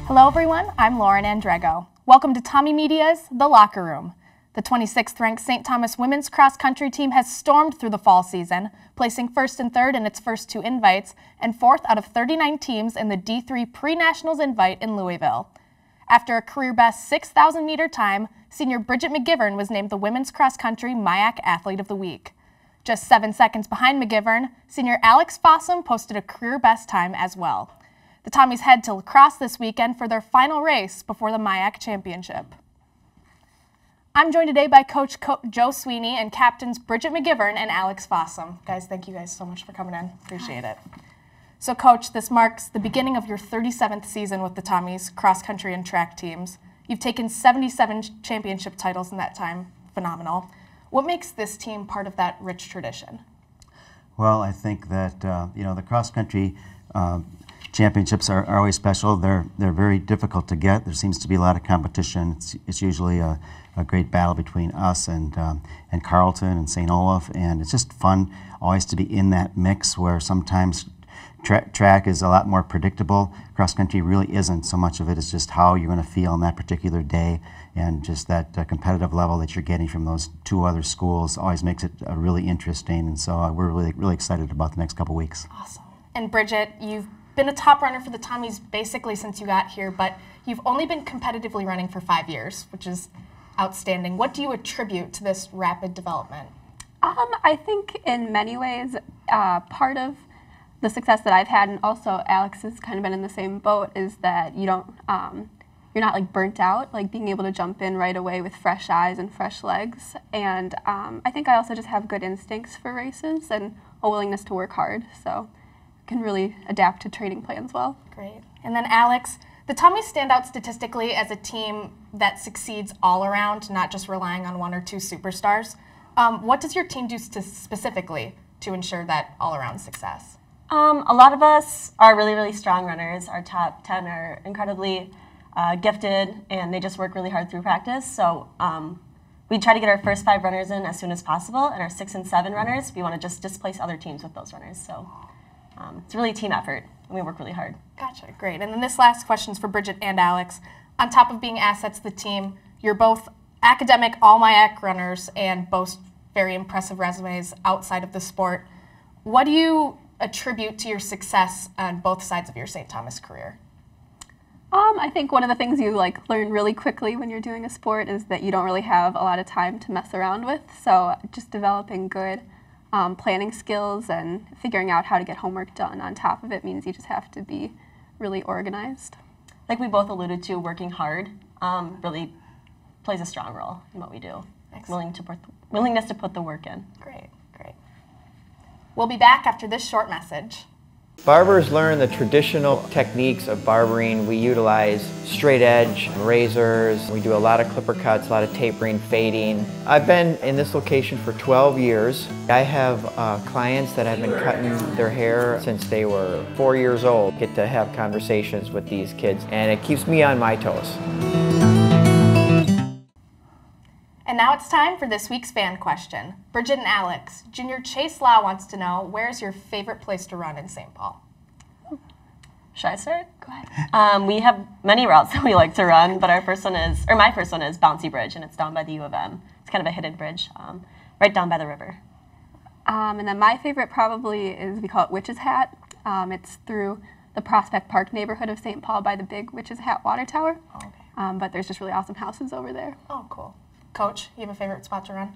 Hello everyone, I'm Lauren Andrego. Welcome to TommieMedia's The Locker Room. The 26th ranked St. Thomas women's cross country team has stormed through the fall season, placing first and third in its first two invites and fourth out of 39 teams in the D3 Pre-Nationals invite in Louisville. After a career-best 6,000-meter time, senior Bridget McGivern was named the Women's Cross Country MIAC Athlete of the Week. Just 7 seconds behind McGivern, senior Alex Fossum posted a career-best time as well. The Tommies head to lacrosse this weekend for their final race before the MIAC Championship. I'm joined today by Coach Joe Sweeney and captains Bridget McGivern and Alex Fossum. Guys, thank you guys so much for coming in. Appreciate it. So, Coach, this marks the beginning of your 37th season with the Tommies cross-country and track teams. You've taken 77 championship titles in that time. Phenomenal. What makes this team part of that rich tradition? Well, I think that the cross-country championships are always special. They're very difficult to get. There seems to be a lot of competition. It's usually a great battle between us and Carleton and St. Olaf, and it's just fun always to be in that mix where sometimes track is a lot more predictable. Cross-country really isn't. So much of it is just how you're going to feel on that particular day, and just that competitive level that you're getting from those two other schools always makes it really interesting, and so we're really excited about the next couple weeks. Awesome. And Bridget, you've been a top runner for the Tommies basically since you got here, but you've only been competitively running for 5 years, which is outstanding. What do you attribute to this rapid development? I think in many ways, part of the success that I've had, and also Alex has kind of been in the same boat, is that you don't, you're not like burnt out, like being able to jump in right away with fresh eyes and fresh legs. And I think I also just have good instincts for races and a willingness to work hard, so can really adapt to training plans well. Great. And then Alex, the Tommies stand out statistically as a team that succeeds all around, not just relying on one or two superstars. What does your team do specifically to ensure that all-around success? A lot of us are really strong runners. Our top 10 are incredibly gifted, and they just work really hard through practice. So we try to get our first 5 runners in as soon as possible, and our 6 and 7 runners, we want to just displace other teams with those runners. So it's really a team effort, and we work really hard. Gotcha, great. And then this last question is for Bridget and Alex. On top of being assets to the team, you're both academic all-MIAC runners and boast very impressive resumes outside of the sport. What do you attribute to your success on both sides of your St. Thomas career? I think one of the things you learn really quickly when you're doing a sport is that you don't really have a lot of time to mess around with. So just developing good planning skills and figuring out how to get homework done on top of it means you just have to be really organized. Like we both alluded to, working hard really plays a strong role in what we do. Willingness to put the work in. Great, great. We'll be back after this short message. Barbers learn the traditional techniques of barbering. We utilize straight edge razors. We do a lot of clipper cuts, a lot of tapering, fading. I've been in this location for 12 years. I have clients that have been cutting their hair since they were 4 years old. Get to have conversations with these kids, and it keeps me on my toes. And now it's time for this week's fan question. Bridget and Alex, Junior Chase Law wants to know, where's your favorite place to run in St. Paul? Should I start? Go ahead. We have many routes that we like to run, but my first one is Bouncy Bridge, and it's down by the U of M. It's kind of a hidden bridge, right down by the river. And then my favorite probably is, we call it Witch's Hat. It's through the Prospect Park neighborhood of St. Paul by the big Witch's Hat water tower. Oh, okay. But there's just really awesome houses over there. Oh, cool. Coach, you have a favorite spot to run?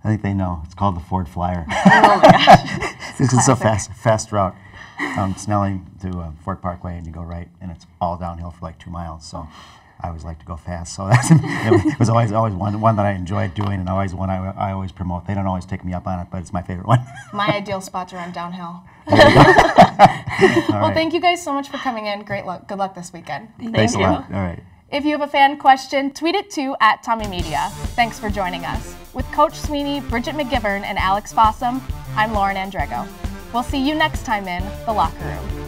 I think they know. It's called the Ford Flyer. Oh my gosh. This is a fast route. Snelling to Fort Parkway, and you go right, and it's all downhill for like 2 miles. So I always like to go fast. So it was always one that I enjoyed doing, and always one I always promote. They don't always take me up on it, but it's my favorite one. My ideal spot to run downhill. Well, right. Thank you guys so much for coming in. Great luck. Good luck this weekend. Thanks a lot. All right. If you have a fan question, tweet it to @TommieMedia. Thanks for joining us. With Coach Sweeney, Bridget McGivern, and Alex Fossum, I'm Lauren Andrego. We'll see you next time in The Locker Room.